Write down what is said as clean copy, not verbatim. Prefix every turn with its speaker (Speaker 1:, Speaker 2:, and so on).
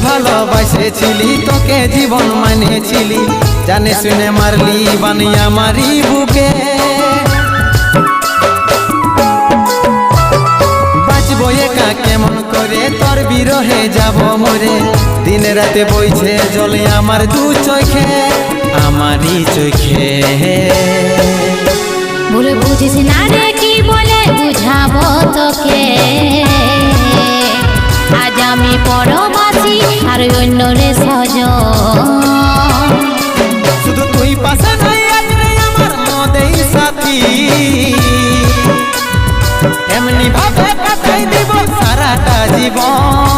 Speaker 1: ভালোবাসেছিলি, তোকে জীবন মানেছিলি, জানে শুনে মারলি বানিয়া মারি বুকে। বাঁচবো একা কেমন করে, তোর বিরহে যাব মরে, দিন রাতে বইছে জলে আমার দু চোখে, আমারই চোখে।
Speaker 2: বলে বুঝিস না রে কি বলে বুঝাবো তোকে, আজ আমি পরবাসী আর অন্য রে সজন।
Speaker 1: শুধু তুই পাশে নাই আজ রে আমার মদেই সাথী, এমনি ভাবে কাটাই দিব সারাটা জীবন।